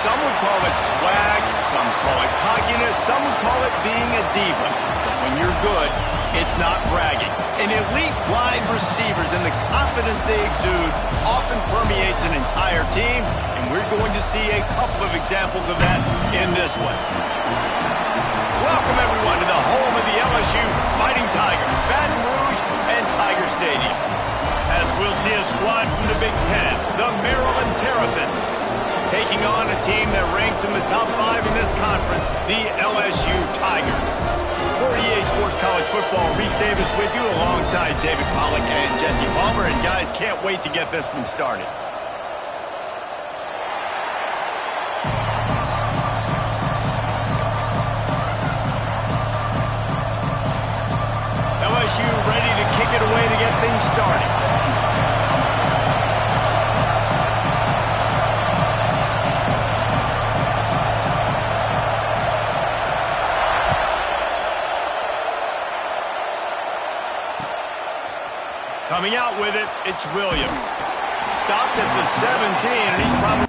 Some would call it swag, some call it cockiness, some would call it being a diva. But when you're good, it's not bragging. An elite wide receivers and the confidence they exude often permeates an entire team, and we're going to see a couple of examples of that in this one. Welcome, everyone, to the home of the LSU Fighting Tigers, Baton Rouge and Tiger Stadium. As we'll see a squad from the Big Ten, the Maryland Terrapins, taking on a team that ranks in the top 5 in this conference, the LSU Tigers. For EA Sports College Football, Reese Davis with you alongside David Pollack and Jesse Palmer. And guys, can't wait to get this one started. LSU ready to kick it away to get things started. Coming out with it, it's Williams. Stopped at the 17, and he's probably...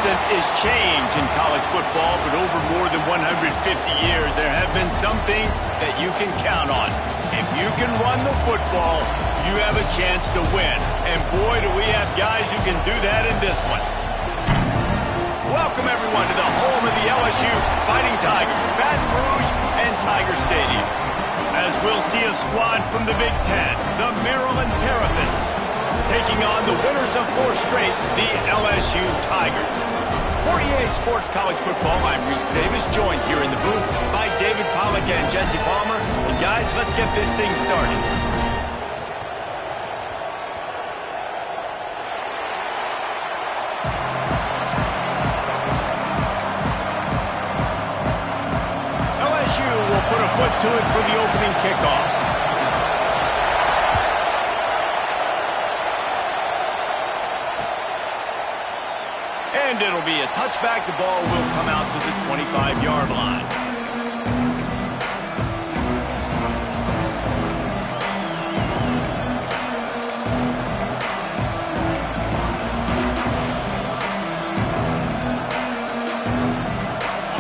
constant is change in college football, but over more than 150 years, there have been some things that you can count on. If you can run the football, you have a chance to win. And boy, do we have guys who can do that in this one. Welcome, everyone, to the home of the LSU Fighting Tigers, Baton Rouge and Tiger Stadium. As we'll see a squad from the Big Ten, the Maryland Terrapins, taking on the winners of 4 straight, the LSU Tigers. For EA Sports College Football, I'm Reese Davis, joined here in the booth by David Pollack and Jesse Palmer. And guys, let's get this thing started. LSU will put a foot to it for the opening kickoff. And it'll be a touchback. The ball will come out to the 25-yard line.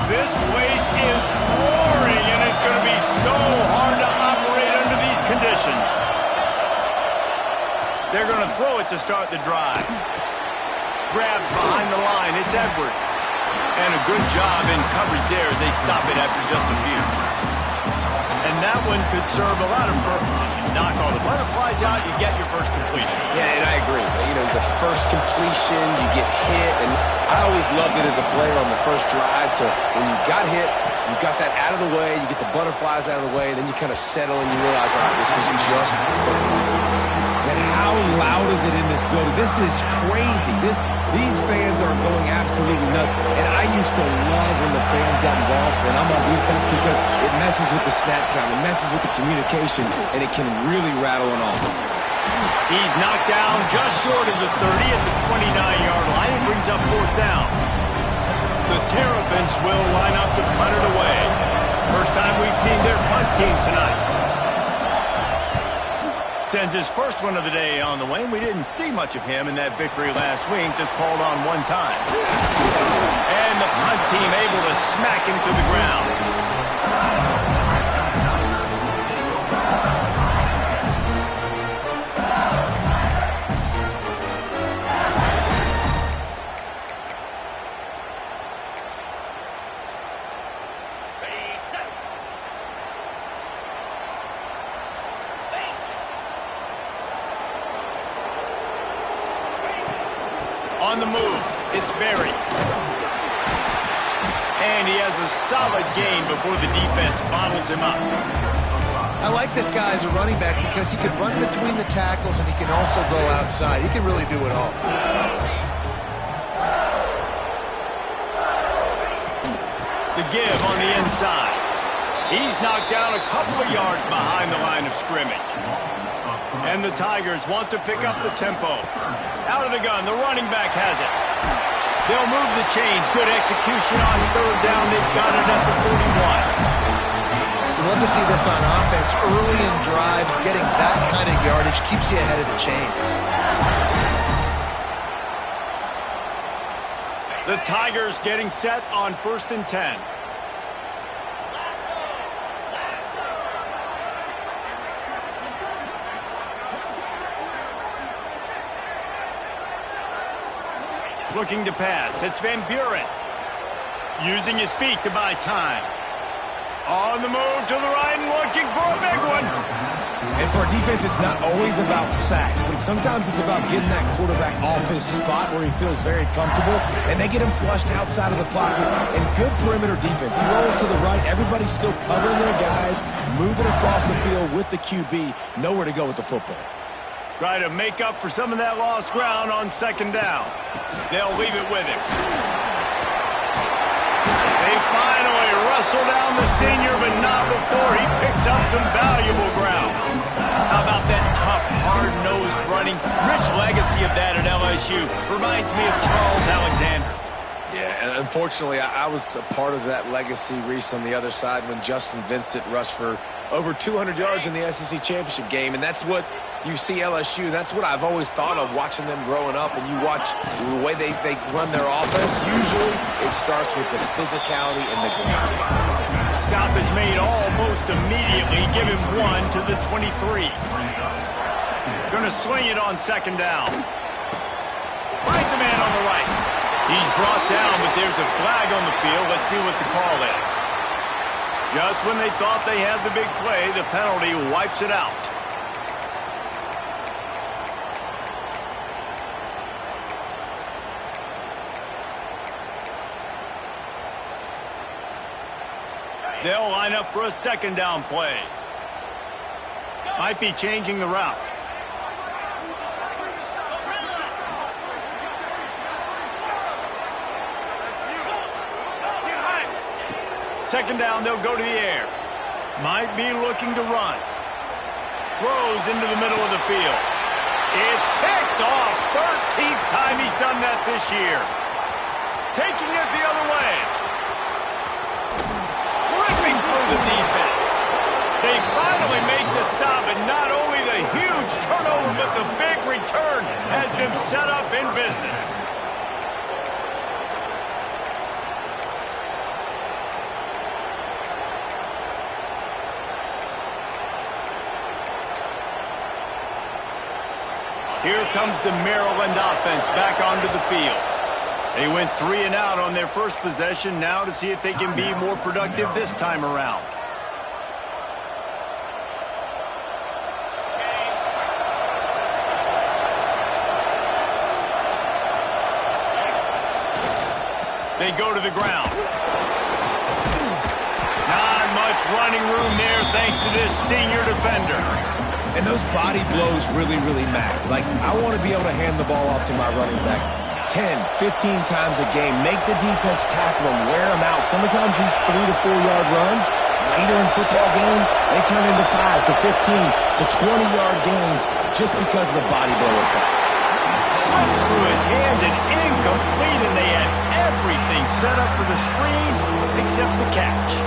This place is roaring, and it's going to be so hard to operate under these conditions. They're going to throw it to start the drive. Grabbed behind the line, it's Edwards. And a good job in coverage there as they stop it after just a few. And that one could serve a lot of purposes. You knock all the butterflies out, you get your first completion. Yeah, and I agree. You know, the first completion, you get hit, and I always loved it as a player on the first drive to when you got hit, you got that out of the way, you get the butterflies out of the way, then you kind of settle and you realize, all right, this is just football. And how loud is it in this building? This is crazy. These fans are going absolutely nuts. And I used to love when the fans got involved, and I'm on defense because it messes with the snap count, it messes with the communication, and it can really rattle an offense. He's knocked down just short of the 30 at the 29-yard line. It brings up 4th down. The Terrapins will line up to punt it away. First time we've seen their punt team tonight. Sends his first one of the day on the way, and we didn't see much of him in that victory last week, just called on one time. And the punt team able to smack him to the ground. On the move, it's Berry. And he has a solid gain before the defense bottles him up. I like this guy as a running back because he can run between the tackles and he can also go outside. He can really do it all. The give on the inside. He's knocked down a couple of yards behind the line of scrimmage. And the Tigers want to pick up the tempo. Out of the gun, the running back has it. They'll move the chains. Good execution on 3rd down. They've got it at the 41. You love to see this on offense. Early in drives, getting that kind of yardage keeps you ahead of the chains. The Tigers getting set on 1st and 10. Looking to pass. It's Van Buren. Using his feet to buy time. On the move to the right and looking for a big one. And for a defense, it's not always about sacks, but sometimes it's about getting that quarterback off his spot where he feels very comfortable, and they get him flushed outside of the pocket. And good perimeter defense. He rolls to the right. Everybody's still covering their guys, moving across the field with the QB. Nowhere to go with the football. Try to make up for some of that lost ground on 2nd down. They'll leave it with him. They finally wrestle down the senior, but not before he picks up some valuable ground. How about that tough, hard-nosed running? Rich legacy of that at LSU. Reminds me of Charles Alexander. Yeah, And unfortunately, I was a part of that legacy, Reese, on the other side when Justin Vincent rushed for over 200 yards in the SEC championship game. And that's what you see LSU. That's what I've always thought of watching them growing up. And you watch the way they run their offense. Usually, it starts with the physicality and the ground. Stop is made almost immediately. Give him 1 to the 23. Going to swing it on second down. Finds a man on the right. He's brought down, but there's a flag on the field. Let's see what the call is. Just when they thought they had the big play, the penalty wipes it out. They'll line up for a second down play. Might be changing the route. Second down, they'll go to the air. Might be looking to run. Throws into the middle of the field. It's picked off. 13th time he's done that this year. Taking it the other way. Ripping through the defense. They finally make the stop, and not only the huge turnover, but the big return has them set up in business. Here comes the Maryland offense back onto the field. They went 3 and out on their first possession, now to see if they can be more productive this time around. They go to the ground. Not much running room there thanks to this senior defender. And those body blows really, really matter. Like, I want to be able to hand the ball off to my running back 10, 15 times a game. Make the defense tackle him, wear him out. Sometimes these 3 to 4 yard runs, later in football games, they turn into 5 to 15 to 20-yard gains just because of the body blow effect. Slips through his hands and incomplete, and they had everything set up for the screen except the catch.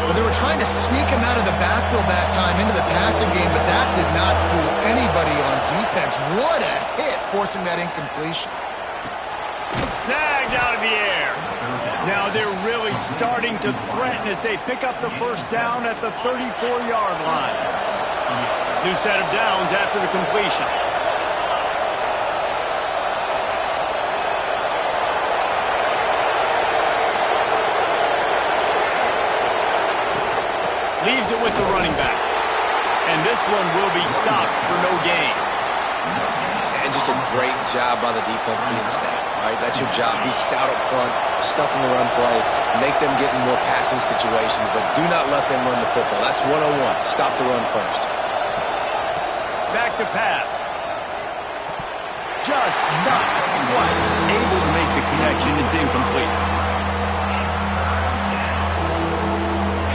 Well, they were trying to sneak him out of the backfield that time into the passing game, but that did not fool anybody on defense. What a hit, forcing that incompletion. Snagged out of the air. Now they're really starting to threaten as they pick up the first down at the 34-yard line. New set of downs after the completion. Leaves it with the running back. And this one will be stopped for no gain. And just a great job by the defense being stout, right? That's your job. Be stout up front, stuff in the run play, make them get in more passing situations, but do not let them run the football. That's 101. Stop the run first. Back to pass. Just not quite able to make the connection. It's incomplete.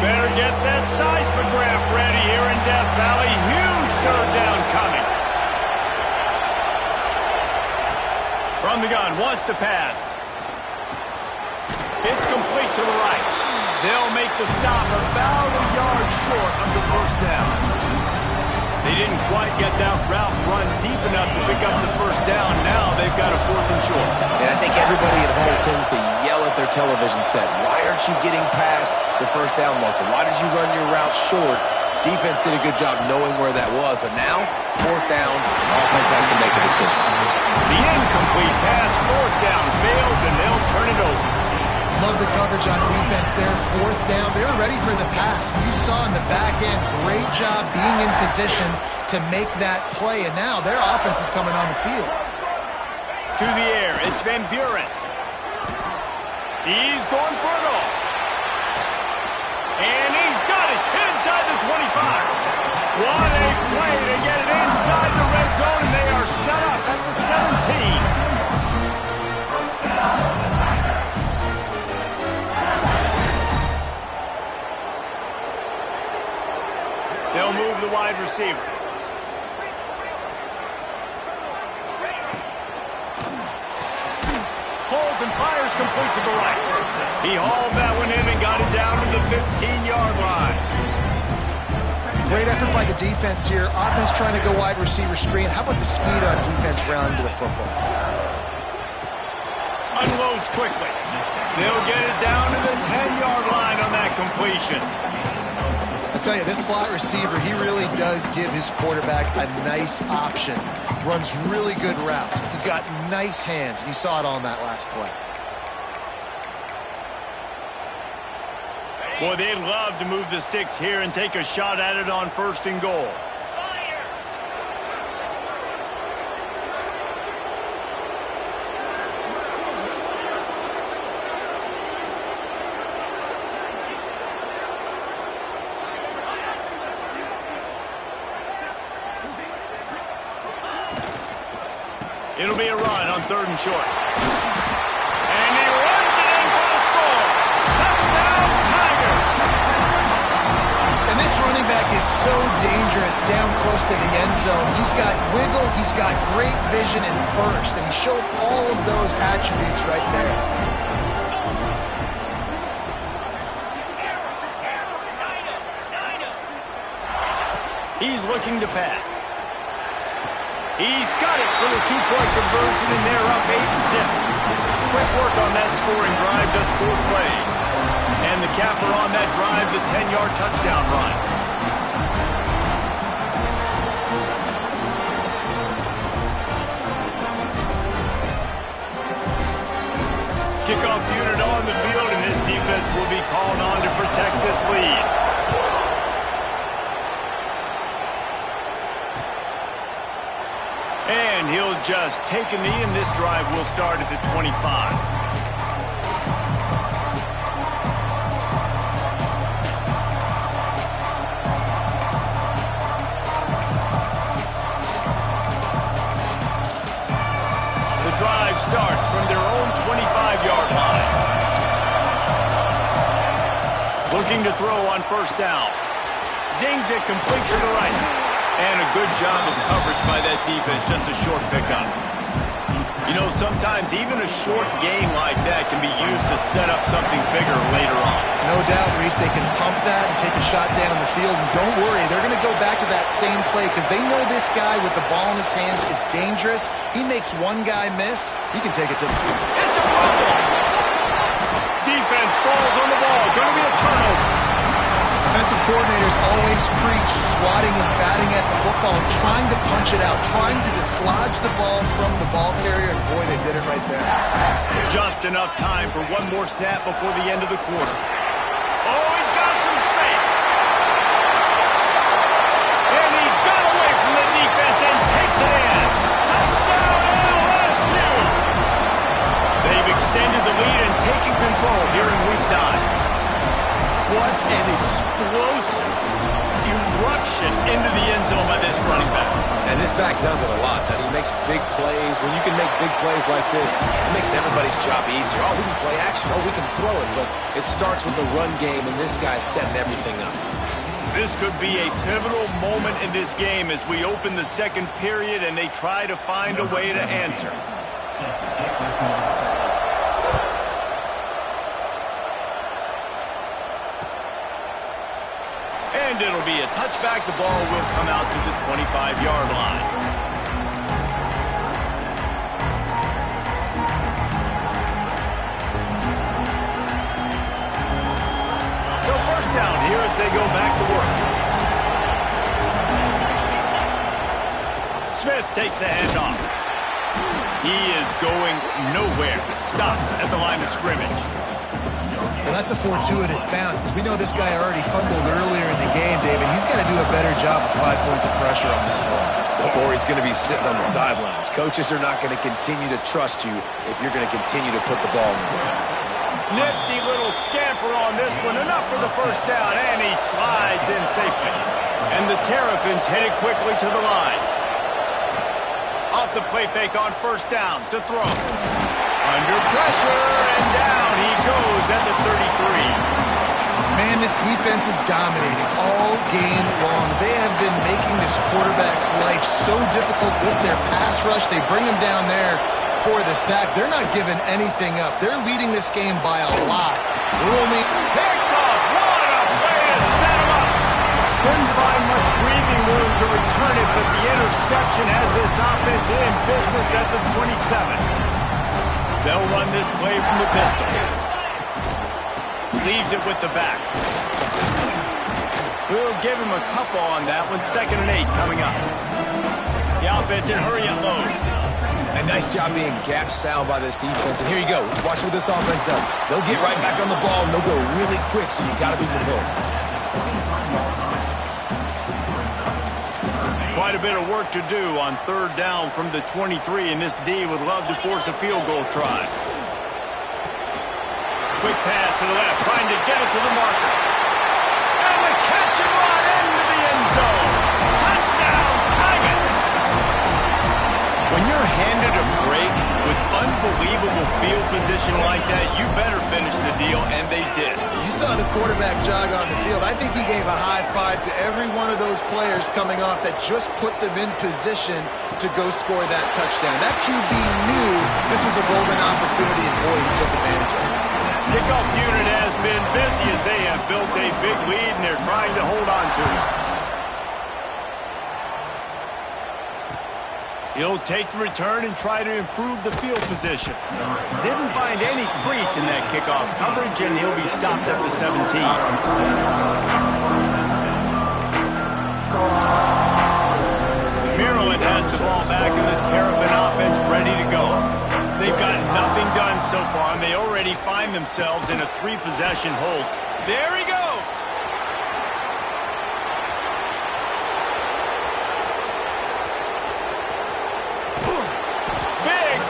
Better get that seismograph ready here in Death Valley. Huge third down coming. From the gun, wants to pass. It's complete to the right. They'll make the stop about a yard short of the first down. They didn't quite get that route run deep enough to pick up the first down. Now they've got a 4th and short. And I think everybody at home tends to yell at their television set, why aren't you getting past the first down marker? Why did you run your route short? Defense did a good job knowing where that was, but now, 4th down, offense has to make a decision. The incomplete pass, 4th down, fails, and they'll turn it over. Love the coverage on defense there. 4th down. They're ready for the pass. You saw in the back end, great job being in position to make that play. And now their offense is coming on the field. To the air, it's Van Buren. He's going for it all. And he's got it inside the 25. What a play to get it inside the red zone, and they are set up at the 17. They'll move the wide receiver. Holds and fires complete to the right. He hauled that one in and got it down to the 15-yard line. Great effort by the defense here. Offense trying to go wide receiver screen. How about the speed on defense rounding to the football? Unloads quickly. They'll get it down to the 10-yard line on that completion. I tell you, this slot receiver, he really does give his quarterback a nice option. Runs really good routes. He's got nice hands, and you saw it on that last play. Boy, they'd love to move the sticks here and take a shot at it on 1st and goal. It'll be a run on 3rd and short. And he runs it in for the score. Touchdown, Tigers! And this running back is so dangerous down close to the end zone. He's got wiggle, he's got great vision and burst, and he showed all of those attributes right there. He's looking to pass. He's got it for the 2-point conversion, and they're up 8-0. Quick work on that scoring drive, just 4 plays. And the capper on that drive, the 10-yard touchdown run. Kickoff unit on the field, and this defense will be called on to protect this lead. And he'll just take a knee, and this drive will start at the 25. The drive starts from their own 25-yard line. Looking to throw on 1st down. Zings it complete to the right. And a good job of coverage by that defense, just a short pickup. You know, sometimes even a short game like that can be used to set up something bigger later on. No doubt, Reese, they can pump that and take a shot down on the field. And don't worry, they're going to go back to that same play because they know this guy with the ball in his hands is dangerous. He makes one guy miss, he can take it to the... It's a fumble! Defense falls on the ball. Going to be a turnover. Defensive coordinators always preach swatting and batting at the football, trying to punch it out, trying to dislodge the ball from the ball carrier, and boy, they did it right there. Just enough time for one more snap before the end of the quarter. Oh, he's got some space. And he got away from the defense and takes it in. Touchdown, LSU! They've extended the lead and taken control here in Week 9. What an explosive eruption into the end zone by this running back. And this back does it a lot. That he makes big plays. When you can make big plays like this, it makes everybody's job easier. Oh, we can play action. Oh, we can throw it. But it starts with the run game, and this guy's setting everything up. This could be a pivotal moment in this game as we open the 2nd period and they try to find a way to answer. And it'll be a touchback. The ball will come out to the 25-yard line. So 1st down here as they go back to work. Smith takes the handoff. He is going nowhere. Stop at the line of scrimmage. Well, that's a fortuitous bounce because we know this guy already fumbled earlier in the game, David. He's got to do a better job with 5 points of pressure on that ball. Or he's going to be sitting on the sidelines. Coaches are not going to continue to trust you if you're going to continue to put the ball in the ground. Nifty little scamper on this one. Enough for the 1st down, and he slides in safely. And the Terrapins hit it quickly to the line. Off the play fake on 1st down to throw. Under pressure, and down he goes at the 33. Man, this defense is dominating all game long. They have been making this quarterback's life so difficult with their pass rush. They bring him down there. before the sack. They're not giving anything up. They're leading this game by a lot. We're only... Picked off. What a way to set him up. Couldn't find much breathing room to return it, but the interception has this offense in business at the 27. They'll run this play from the pistol. Leaves it with the back. We'll give him a couple on that one. 2nd and 8 coming up. The offense in hurry-up mode. A nice job being gap sound by this defense. And here you go. Watch what this offense does. They'll get right back on the ball, and they'll go really quick, so you got to be prepared. Quite a bit of work to do on 3rd down from the 23, and this D would love to force a field goal try. Quick pass to the left, trying to get it to the marker. And the catch and run into the end zone. Touchdown, Tigers! When you're handed a break with unbelievable field position like that, you better finish the deal, and they did. You saw the quarterback jog on the field. I think he gave a high five to every one of those players coming off that just put them in position to go score that touchdown. That QB knew this was a golden opportunity, and boy, he took advantage of it. Kickoff unit has been busy as they have built a big lead, and they're trying to hold on to it. He'll take the return and try to improve the field position. Didn't find any crease in that kickoff coverage, and he'll be stopped at the 17. Maryland has the ball back, and the Terrapin offense ready to go. They've got nothing done so far, and they already find themselves in a 3-possession hold. There he goes!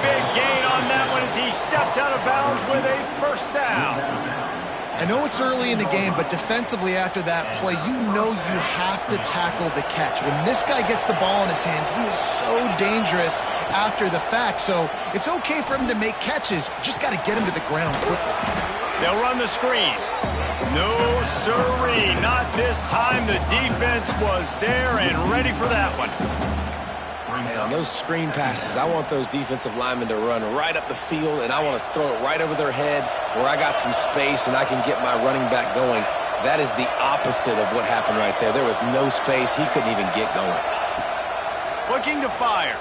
Big gain on that one as he steps out of bounds with a 1st down. I know it's early in the game, but defensively after that play, you know you have to tackle the catch. When this guy gets the ball in his hands, he is so dangerous after the fact. So it's okay for him to make catches. Just got to get him to the ground quickly. They'll run the screen. No siree, not this time. The defense was there and ready for that one. Man, on those screen passes, I want those defensive linemen to run right up the field, and I want to throw it right over their head where I got some space and I can get my running back going. That is the opposite of what happened right there. There was no space. He couldn't even get going. Looking to fire.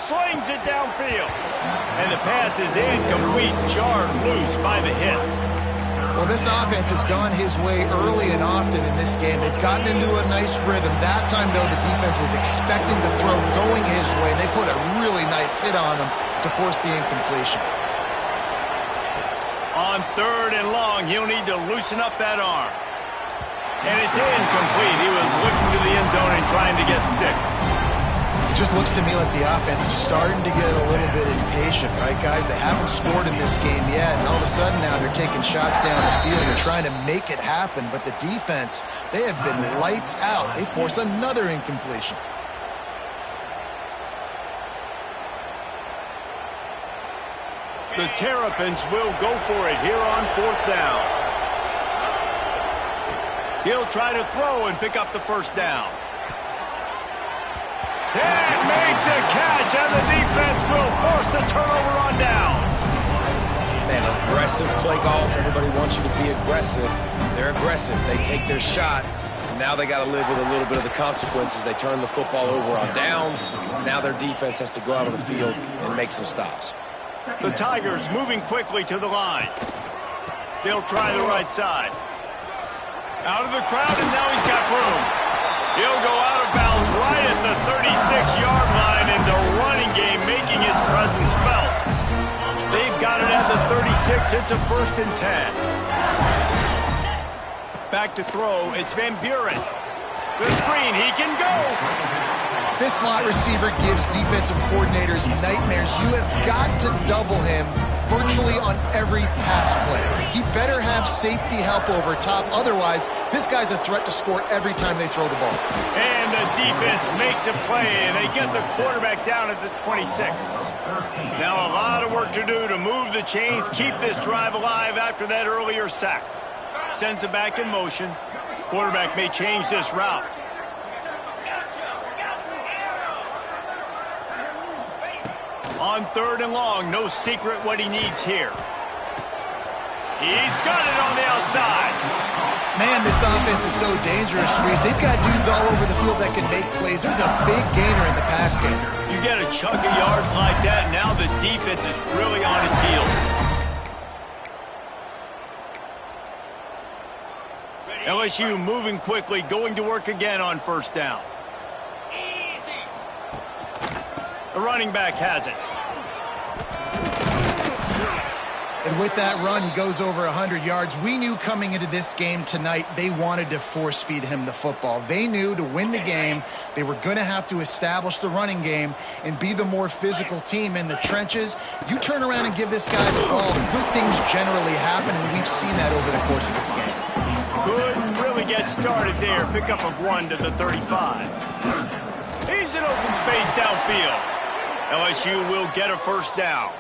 Slings it downfield. And the pass is incomplete, jarred loose by the hit. Well, this offense has gone his way early and often in this game. They've gotten into a nice rhythm. That time, though, the defense was expecting the throw going his way. They put a really nice hit on him to force the incompletion. On 3rd and long, he'll need to loosen up that arm. And it's incomplete. He was looking to the end zone and trying to get 6. It just looks to me like the offense is starting to get a little bit impatient, right, guys? They haven't scored in this game yet, and all of a sudden now they're taking shots down the field. They're trying to make it happen, but the defense, they have been lights out. They force another incompletion. The Terrapins will go for it here on 4th down. He'll try to throw and pick up the 1st down. And make the catch, and the defense will force the turnover on downs. Man, aggressive play calls. Everybody wants you to be aggressive. They're aggressive. They take their shot. Now they got to live with a little bit of the consequences. They turn the football over on downs. Now their defense has to go out on the field and make some stops. The Tigers moving quickly to the line. They'll try the right side. Out of the crowd, and now he's got room. He'll go out of bounds right at the 36-yard line, and the running game making its presence felt. They've got it at the 36. It's a 1st and 10. Back to throw. It's Van Buren. The screen. He can go. This slot receiver gives defensive coordinators nightmares. You have got to double him virtually on every pass play. He better have safety help over top. Otherwise, this guy's a threat to score every time they throw the ball. And the defense makes a play, and they get the quarterback down at the 26. Now a lot of work to do to move the chains, keep this drive alive after that earlier sack. Sends it back in motion. Quarterback may change this route. On 3rd and long, no secret what he needs here. He's got it on the outside. Man, this offense is so dangerous, Reese. They've got dudes all over the field that can make plays. There's a big gainer in the pass game. You get a chunk of yards like that, now the defense is really on its heels. LSU moving quickly, going to work again on 1st down. The running back has it. And with that run, he goes over 100 yards. We knew coming into this game tonight, they wanted to force feed him the football. They knew to win the game, they were going to have to establish the running game and be the more physical team in the trenches. You turn around and give this guy the ball, good things generally happen, and we've seen that over the course of this game. Couldn't really get started there. Pickup of 1 to the 35. He's in open space downfield. LSU will get a 1st down.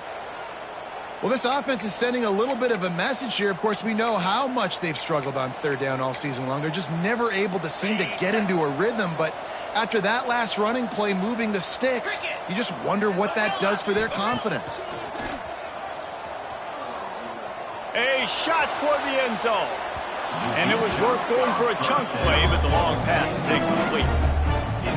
Well, this offense is sending a little bit of a message here. Of course, we know how much they've struggled on 3rd down all season long. They're just never able to seem to get into a rhythm. But after that last running play, moving the sticks, you just wonder what that does for their confidence. A shot toward the end zone. And it was worth going for a chunk play, but the long pass is incomplete.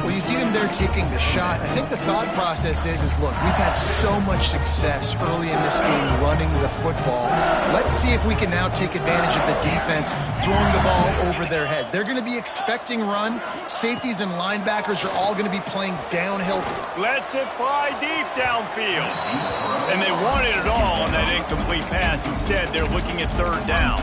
Well, you see them there taking the shot. I think the thought process is look, we've had so much success early in this game running the football. Let's see if we can now take advantage of the defense throwing the ball over their heads. They're going to be expecting run. Safeties and linebackers are all going to be playing downhill. Lets it fly deep downfield. And they wanted it all on that incomplete pass. Instead, they're looking at 3rd down.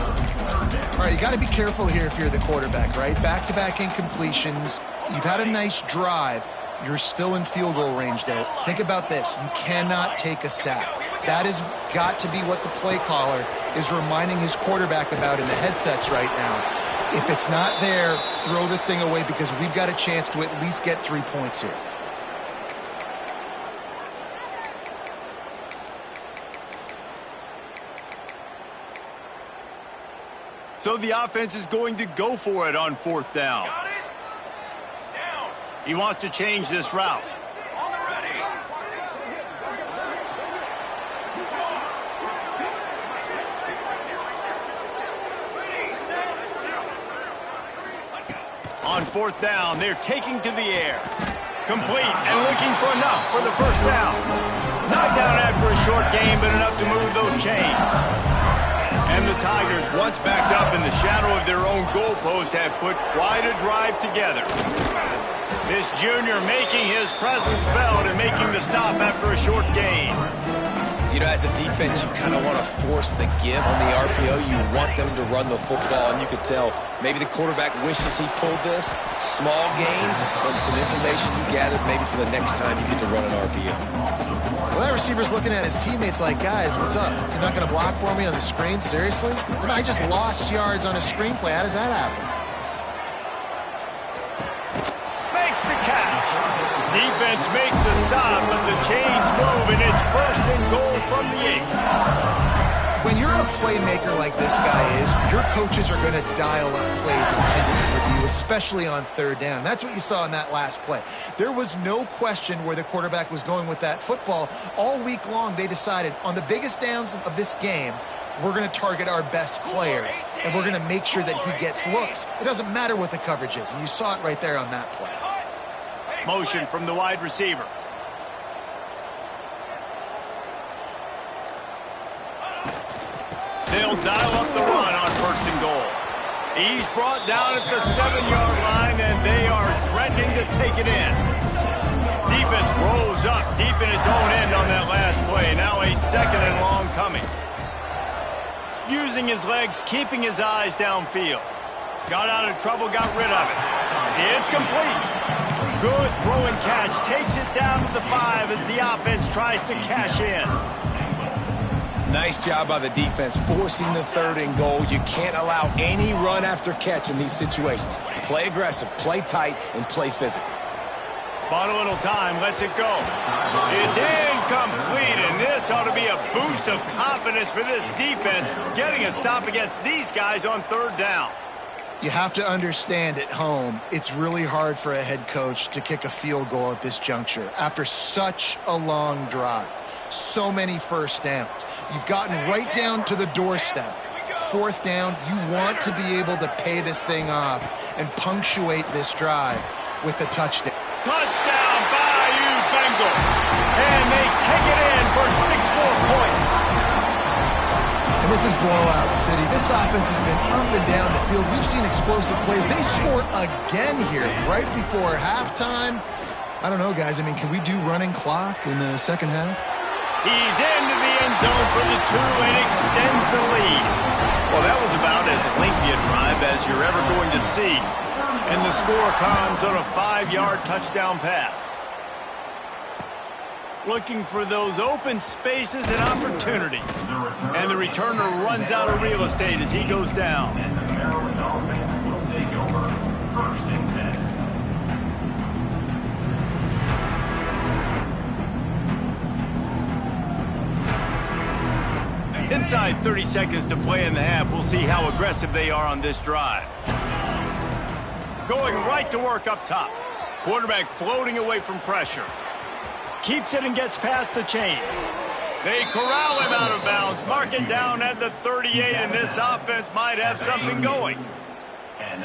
All right, you got to be careful here if you're the quarterback, right? Back-to-back incompletions. You've had a nice drive. You're still in field goal range, though. Think about this. You cannot take a sack. That has got to be what the play caller is reminding his quarterback about in the headsets right now. If it's not there, throw this thing away because we've got a chance to at least get 3 points here. So the offense is going to go for it on 4th down. He wants to change this route. On 4th down, they're taking to the air. Complete and looking for enough for the 1st down. Knocked down after a short game, but enough to move those chains. And the Tigers, once backed up in the shadow of their own goalpost, have put quite a drive together. This junior making his presence felt and making the stop after a short gain. You know, as a defense, you kind of want to force the give on the RPO. You want them to run the football, and you could tell maybe the quarterback wishes he pulled this. Small gain, but some information you gathered maybe for the next time you get to run an RPO. Well, that receiver's looking at his teammates like, guys, what's up? You're not going to block for me on the screen? Seriously? I just lost yards on a screenplay. How does that happen? Makes the catch. Defense makes the stop, but the chains move, and it's 1st and goal from the 8. When you're a playmaker like this guy is, your coaches are going to dial up plays intended for you, especially on 3rd down. That's what you saw in that last play. There was no question where the quarterback was going with that football. All week long, they decided on the biggest downs of this game, we're going to target our best player, and we're going to make sure that he gets looks. It doesn't matter what the coverage is, and you saw it right there on that play. Motion from the wide receiver. They'll dial up the run on 1st and goal. He's brought down at the 7-yard line, and they are threatening to take it in. Defense rolls up deep in its own end on that last play. Now a 2nd and long coming. Using his legs, keeping his eyes downfield. Got out of trouble, got rid of it. It's complete. Good throw and catch. Takes it down to the 5 as the offense tries to cash in. Nice job by the defense forcing the 3rd and goal. You can't allow any run after catch in these situations. Play aggressive, play tight, and play physical. Bought a little time, lets it go. It's incomplete, and this ought to be a boost of confidence for this defense, getting a stop against these guys on 3rd down. You have to understand at home, it's really hard for a head coach to kick a field goal at this juncture after such a long drive. so many first downs. You've gotten right down to the doorstep. Fourth down, you want to be able to pay this thing off and punctuate this drive with a touchdown. Touchdown, Bayou Bengals. And they take it in for 6 more points. And this is blowout city. This offense has been up and down the field. We've seen explosive plays. They score again here right before halftime. I don't know, guys. I mean, can we do running clock in the second half? He's into the end zone for the 2 and extends the lead. Well, that was about as lengthy a drive as you're ever going to see. And the score comes on a 5-yard touchdown pass. Looking for those open spaces and opportunity. And the returner runs out of real estate as he goes down. And the Maryland offense will take over 1st and 10. Inside 30 seconds to play in the half. We'll see how aggressive they are on this drive. Going right to work up top. Quarterback floating away from pressure. Keeps it and gets past the chains. They corral him out of bounds. Mark it down at the 38, and this offense might have something going.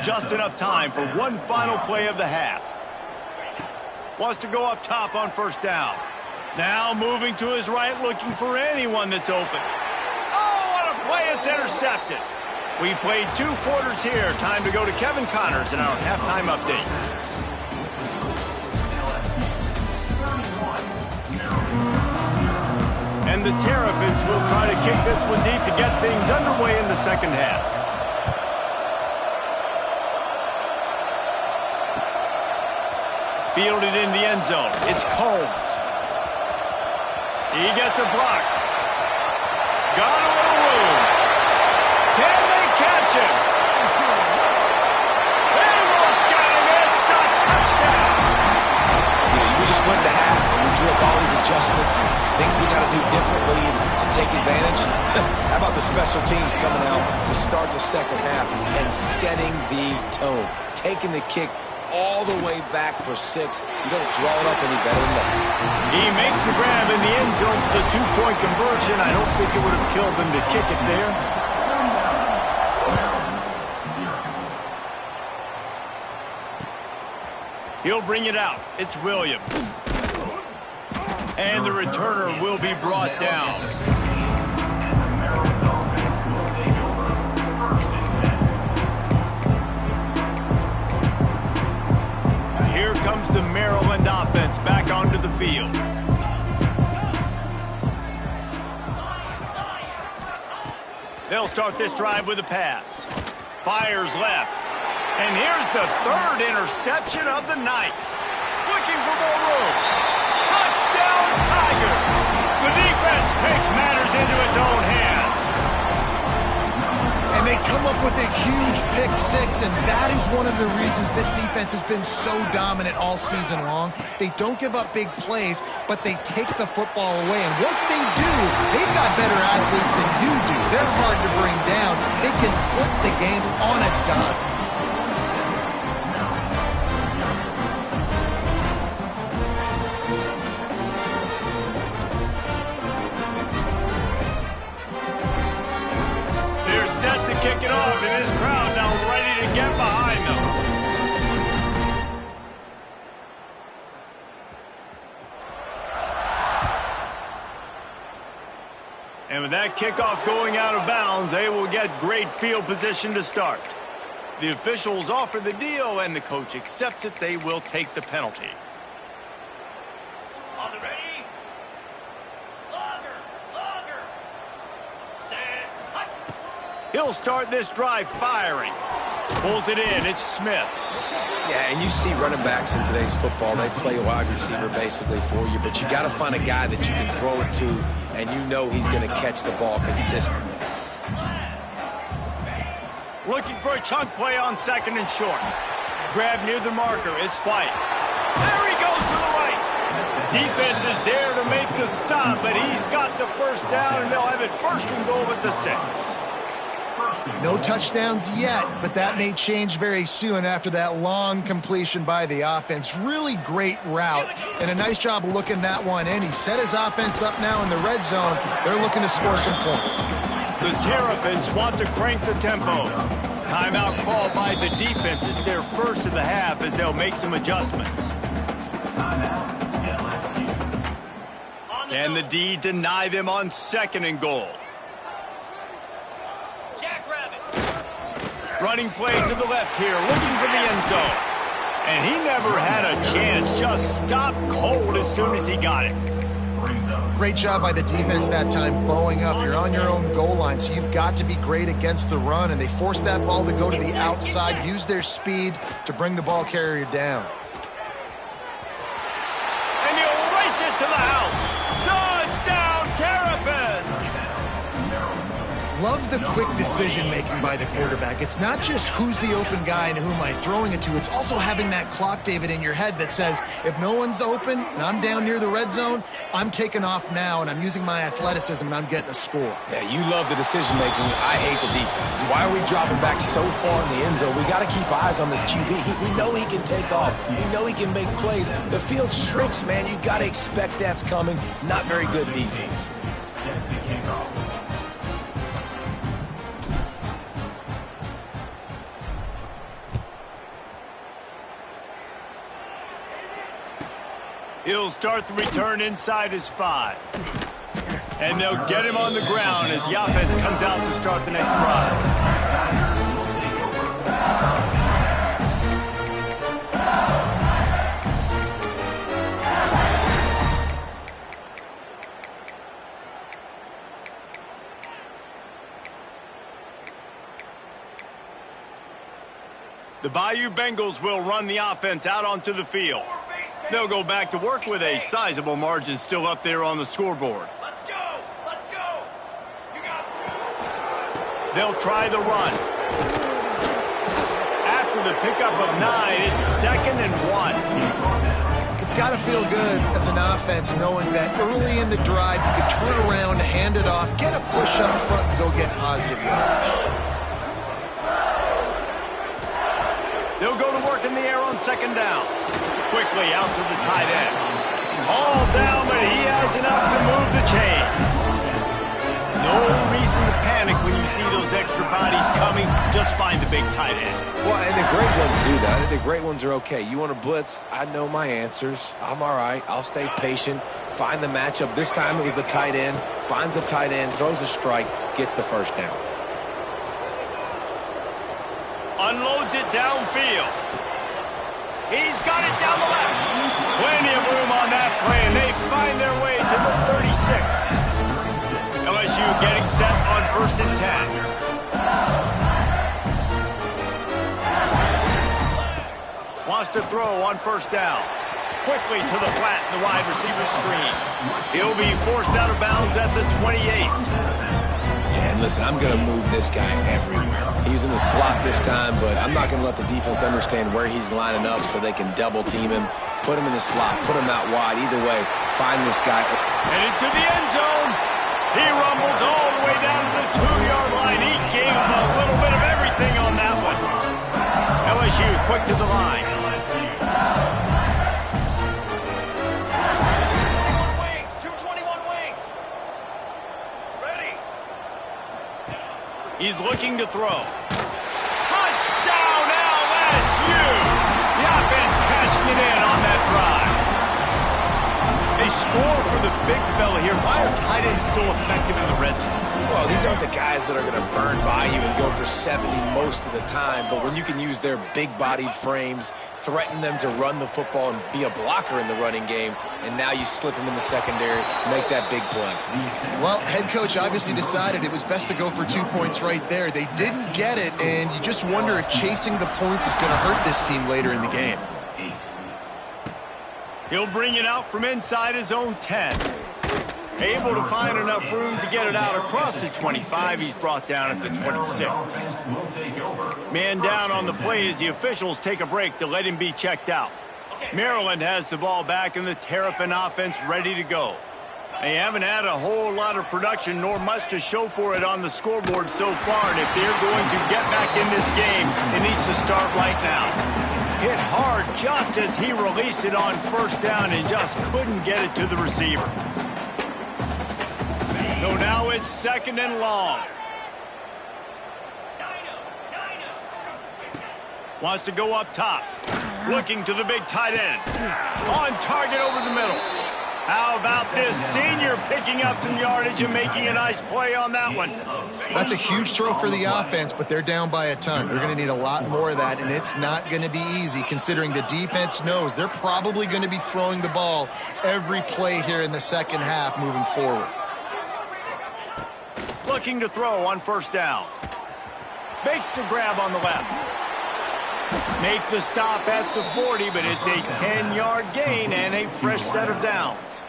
Just enough time for one final play of the half. Wants to go up top on first down. Now moving to his right, looking for anyone that's open. Oh, what a play. It's intercepted. We've played 2 quarters here. Time to go to Kevin Connors in our halftime update. And the Terrapins will try to kick this one deep to get things underway in the second half. Fielded in the end zone. It's Combs. He gets a block. Got a little room. Can they catch him? They won't get him. It's a touchdown. We just went to half and we drew up all these adjustments and things we got to do differently to take advantage. How about the special teams coming out to start the second half and setting the tone, taking the kick all the way back for 6. You don't draw it up any better than that. He makes the grab in the end zone for the 2-point conversion. I don't think it would have killed him to kick it there. He'll bring it out. It's Williams. And the returner will be brought down. Here comes the Maryland offense back onto the field. They'll start this drive with a pass. Fires left. And here's the 3rd interception of the night. Looking for more room. Touchdown, Tigers! The defense takes matters into its own hands. And they come up with a huge pick 6, and that is one of the reasons this defense has been so dominant all season long. They don't give up big plays, but they take the football away. And once they do, they've got better athletes than you do. They're hard to bring down. They can flip the game on a dime. Kick it off, and this crowd now ready to get behind them. And with that kickoff going out of bounds, they will get great field position to start. The officials offer the deal, and the coach accepts it. They will take the penalty. On the ready? Longer. Set. Hut. He'll start this drive firing. Pulls it in. It's Smith. Yeah, and you see running backs in today's football, they play wide receiver basically for you, but you got to find a guy that you can throw it to, and you know he's going to catch the ball consistently. Looking for a chunk play on 2nd and short. Grab near the marker. It's White. There he goes to the right. Defense is there to make the stop, but he's got the first down, and they'll have it 1st and goal at the 6. No touchdowns yet, but that may change very soon after that long completion by the offense. Really great route, and a nice job of looking that one in. He set his offense up now in the red zone. They're looking to score some points. The Terrapins want to crank the tempo. Timeout called by the defense. It's their first of the half as they'll make some adjustments. Can the D deny them on 2nd and goal? Running play to the left here, looking for the end zone. And he never had a chance, just stopped cold as soon as he got it. Great job by the defense that time, blowing up. You're on your own goal line, so you've got to be great against the run, and they forced that ball to go to the outside, use their speed to bring the ball carrier down. And he'll race it to the house. Touchdown, Terrapins! Love the quick decision-making by the quarterback. It's not just who's the open guy and who am I throwing it to. It's also having that clock, David, in your head that says, if no one's open and I'm down near the red zone, I'm taking off now and I'm using my athleticism and I'm getting a score. Yeah, you love the decision-making. I hate the defense. Why are we dropping back so far in the end zone? We got to keep eyes on this QB. We know he can take off. We know he can make plays. The field shrinks, man. You got to expect that's coming. Not very good defense. He'll start the return inside his 5. And they'll get him on the ground as the offense comes out to start the next drive. The Bayou Bengals will run the offense out onto the field. They'll go back to work with a sizable margin still up there on the scoreboard. Let's go! Let's go! You got it. They'll try the run. After the pickup of 9, it's 2nd and 1. It's got to feel good as an offense knowing that early in the drive you can turn around, hand it off, get a push up front, and go get positive yardage. They'll go to work in the air on 2nd down. Quickly out to the tight end. All down, but he has enough to move the chains. No reason to panic when you see those extra bodies coming. Just find the big tight end. Well, and the great ones do that. I think the great ones are okay. You want to blitz? I know my answers. I'm all right. I'll stay patient. Find the matchup. This time it was the tight end. Finds the tight end, throws a strike, gets the first down. Unloads it downfield. He's got it down the left. Plenty of room on that play, and they find their way to the 36. LSU getting set on 1st and 10. Wants to throw on 1st down. Quickly to the flat in the wide receiver screen. He'll be forced out of bounds at the 28. And listen, I'm going to move this guy everywhere. He's in the slot this time, but I'm not going to let the defense understand where he's lining up so they can double team him, put him in the slot, put him out wide. Either way, find this guy. And into the end zone. He rumbles all the way down to the 2-yard line. He gave him a little bit of everything on that one. LSU quick to the line. He's looking to throw. Touchdown, LSU! The offense cashing it in on that drive. They score for the big fella here. Why are tight ends so effective in the red zone? Well, these aren't the guys that are going to burn by you and go for 70 most of the time, but when you can use their big-bodied frames, threaten them to run the football and be a blocker in the running game, and now you slip them in the secondary, make that big play. Well, head coach obviously decided it was best to go for 2 points right there. They didn't get it, and you just wonder if chasing the points is going to hurt this team later in the game. He'll bring it out from inside his own 10. Able to find enough room to get it out across the 25. He's brought down at the 26. Man down on the play as the officials take a break to let him be checked out. Maryland has the ball back and the Terrapin offense ready to go. They haven't had a whole lot of production, nor much to show for it on the scoreboard so far. And if they're going to get back in this game, it needs to start right now. Hit hard just as he released it on first down and just couldn't get it to the receiver. So now it's 2nd and long. Wants to go up top. Looking to the big tight end. On target over the middle. How about this senior picking up some yardage and making a nice play on that one? That's a huge throw for the offense, but they're down by a ton. They're going to need a lot more of that, and it's not going to be easy considering the defense knows they're probably going to be throwing the ball every play here in the second half moving forward. Looking to throw on first down. Makes the grab on the left. Make the stop at the 40, but it's a 10-yard gain and a fresh set of downs.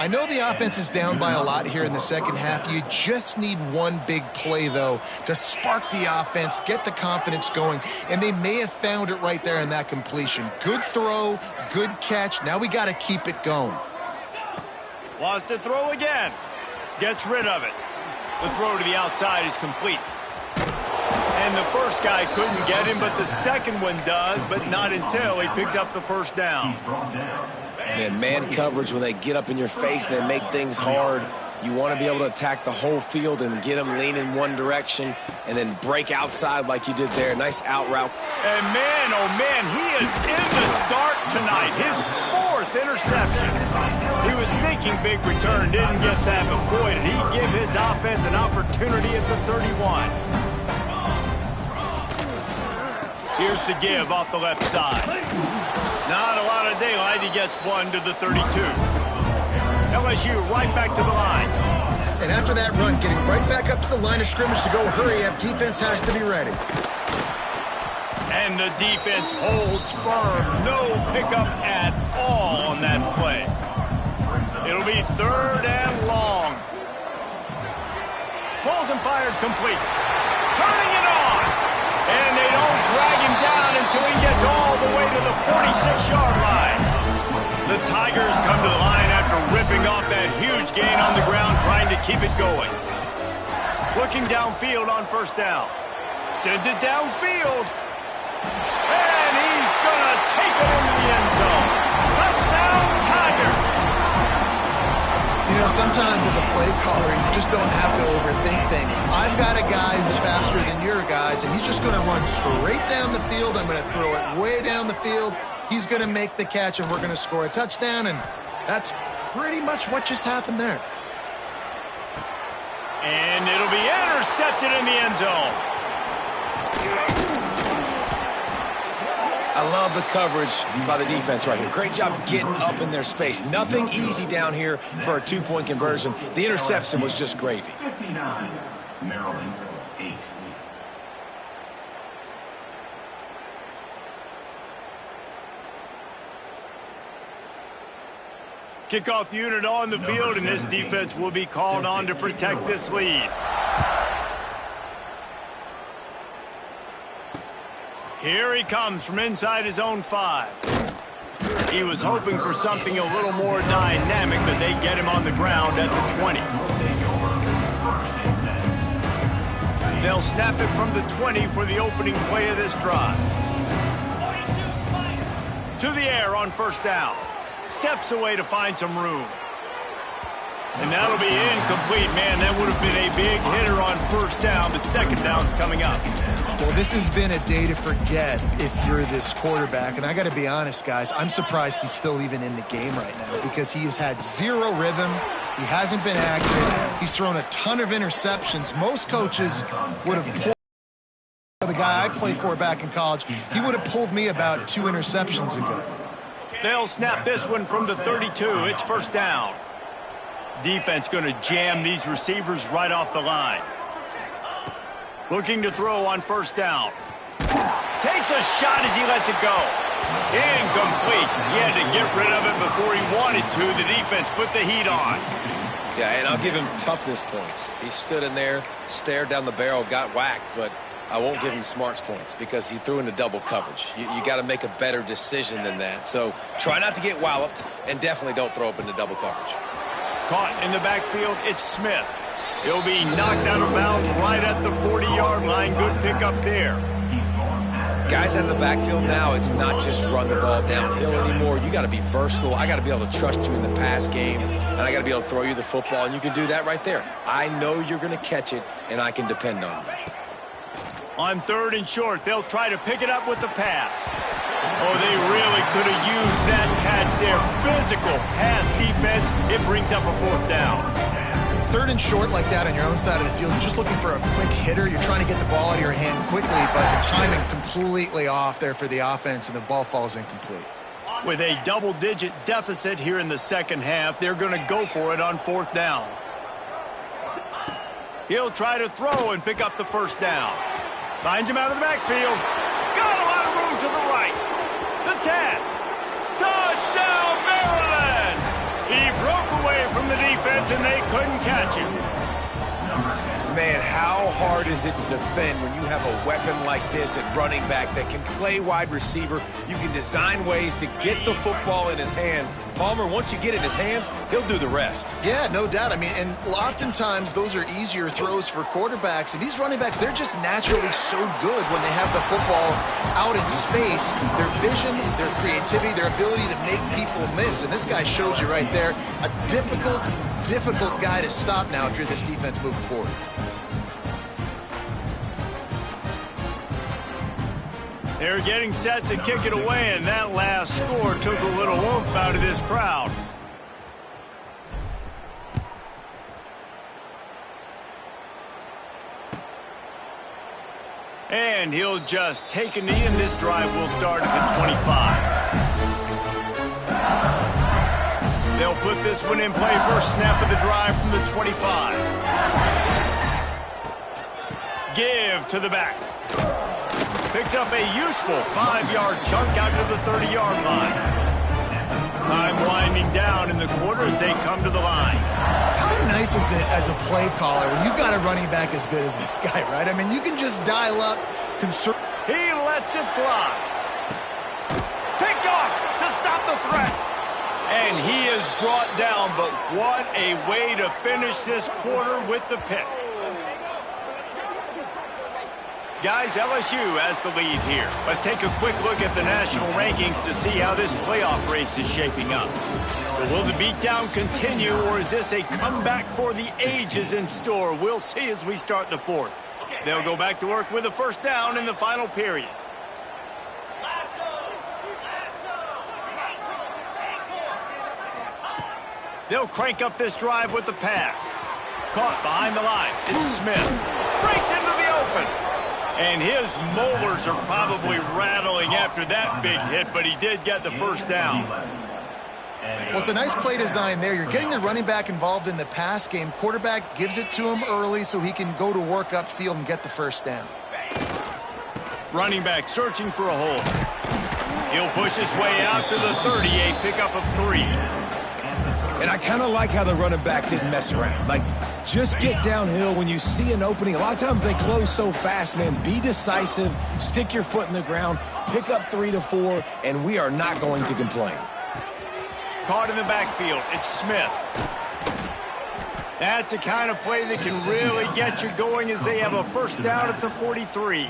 I know the offense is down by a lot here in the second half. You just need one big play, though, to spark the offense, get the confidence going, and they may have found it right there in that completion. Good throw, good catch. Now we got to keep it going. Wants to throw again. Gets rid of it. The throw to the outside is complete. And the first guy couldn't get him, but the second one does, but not until he picks up the first down. Man coverage, when they get up in your face and they make things hard, you want to be able to attack the whole field and get them leaning one direction and then break outside like you did there. Nice out route. And man, oh man, he is in the dark tonight. His 4th interception. He was thinking big return, didn't get that, but boy, did he give his offense an opportunity at the 31. Here's the give off the left side. Not a lot of daylight. He gets one to the 32. LSU right back to the line. And after that run, getting right back up to the line of scrimmage to go hurry up, defense has to be ready. And the defense holds firm. No pickup at all on that play. It'll be 3rd and long. Pulls and fired complete. Turning it on. And they don't drag him down until he gets all the way to the 46-yard line. The Tigers come to the line after ripping off that huge gain on the ground, trying to keep it going. Looking downfield on first down. Sends it downfield. And he's going to take it into the end zone. Touchdown, Tigers! You know, sometimes as a play caller, you just don't have to overthink things. I've got a guy who's faster than your guys, and he's just going to run straight down the field. I'm going to throw it way down the field. He's going to make the catch, and we're going to score a touchdown, and that's pretty much what just happened there. And it'll be intercepted in the end zone. I love the coverage by the defense right here. Great job getting up in their space. Nothing easy down here for a 2-point conversion. The interception was just gravy. 59, Maryland 8. Kickoff unit on the field, and this defense will be called on to protect this lead. Here he comes from inside his own 5. He was hoping for something a little more dynamic, but they get him on the ground at the 20. They'll snap it from the 20 for the opening play of this drive. To the air on first down. Steps away to find some room. And that'll be incomplete. Man, that would have been a big hitter on first down, but second down's coming up. Well, this has been a day to forget if you're this quarterback. And I got to be honest, guys, I'm surprised he's still even in the game right now because he has had zero rhythm. He hasn't been accurate. He's thrown a ton of interceptions. Most coaches would have pulled the guy I played for back in college. He would have pulled me about 2 interceptions ago. They'll snap this one from the 32. It's first down. Defense going to jam these receivers right off the line. Looking to throw on first down. Takes a shot as he lets it go. Incomplete. He had to get rid of it before he wanted to. The defense put the heat on. Yeah, and I'll give him toughness points. He stood in there, stared down the barrel, got whacked, but I won't give him smarts points because he threw into double coverage. You got to make a better decision than that. So try not to get walloped, and definitely don't throw up into double coverage. Caught in the backfield, it's Smith. He'll be knocked out of bounds right at the 40-yard line. Good pickup there. Guys out of the backfield now, it's not just run the ball downhill anymore. You got to be versatile. I got to be able to trust you in the pass game, and I got to be able to throw you the football, and you can do that right there. I know you're going to catch it, and I can depend on you. On 3rd and short, they'll try to pick it up with the pass. Oh, they really could have used that catch there. Physical pass defense. It brings up a 4th down. 3rd and short like that on your own side of the field, you're just looking for a quick hitter. You're trying to get the ball out of your hand quickly, but the timing completely off there for the offense, and the ball falls incomplete. With a double-digit deficit here in the second half, they're going to go for it on 4th down. He'll try to throw and pick up the 1st down. Finds him out of the backfield. Got a lot of room to the right. The 10. Touchdown, Maryland! He broke away from the defense, and they couldn't catch him. Man, how hard is it to defend when you have a weapon like this at running back that can play wide receiver? You can design ways to get the football in his hand. Palmer, once you get it in his hands, he'll do the rest. Yeah, no doubt. I mean, and oftentimes those are easier throws for quarterbacks. And these running backs, they're just naturally so good when they have the football out in space. Their vision, their creativity, their ability to make people miss. And this guy shows you right there, a difficult guy to stop now if you're this defense moving forward. They're getting set to kick it away, and that last score took a little oomph out of this crowd. And he'll just take a knee, and this drive will start at the 25. They'll put this one in play. First snap of the drive from the 25. Give to the back. Picks up a useful 5-yard chunk out to the 30-yard line. Time winding down in the quarter as they come to the line. How nice is it as a play caller when you've got a running back as good as this guy, right? I mean, you can just dial up. He lets it fly. Picked off to stop the threat. And he is brought down, but what a way to finish this quarter with the pick. Guys, LSU has the lead here. Let's take a quick look at the national rankings to see how this playoff race is shaping up. So will the beatdown continue, or is this a comeback for the ages in store? We'll see as we start the 4th. They'll go back to work with a 1st down in the final period. They'll crank up this drive with the pass. Caught behind the line. It's Smith. Breaks into the open. And his molars are probably rattling after that big hit, but he did get the 1st down. Well, it's a nice play design there. You're getting the running back involved in the pass game. Quarterback gives it to him early so he can go to work upfield and get the 1st down. Running back searching for a hole. He'll push his way out to the 30, a pickup of 3. And I kind of like how the running back didn't mess around. Like, just get downhill when you see an opening. A lot of times they close so fast, man. Be decisive, stick your foot in the ground, pick up 3 to 4, and we are not going to complain. Caught in the backfield, it's Smith. That's the kind of play that can really get you going as they have a 1st down at the 43. You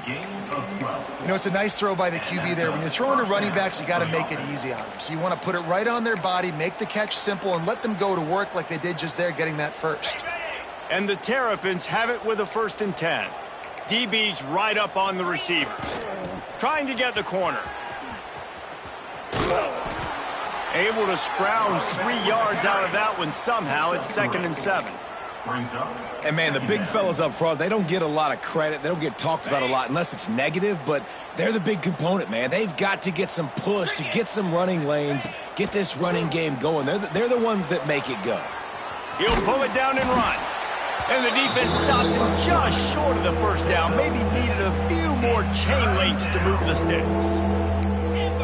know, it's a nice throw by the QB there. When you're throwing to running backs, you got to make it easy on them. So you want to put it right on their body, make the catch simple, and let them go to work like they did just there, getting that 1st. And the Terrapins have it with a 1st and 10. DB's right up on the receivers. Trying to get the corner. Able to scrounge 3 yards out of that one somehow. It's 2nd and 7. And, man, the big fellas up front, they don't get a lot of credit. They don't get talked about a lot unless it's negative, but they're the big component, man. They've got to get some push, to get some running lanes, get this running game going. They're the ones that make it go. He'll pull it down and run. And the defense stops him just short of the 1st down. Maybe needed a few more chain links to move the sticks.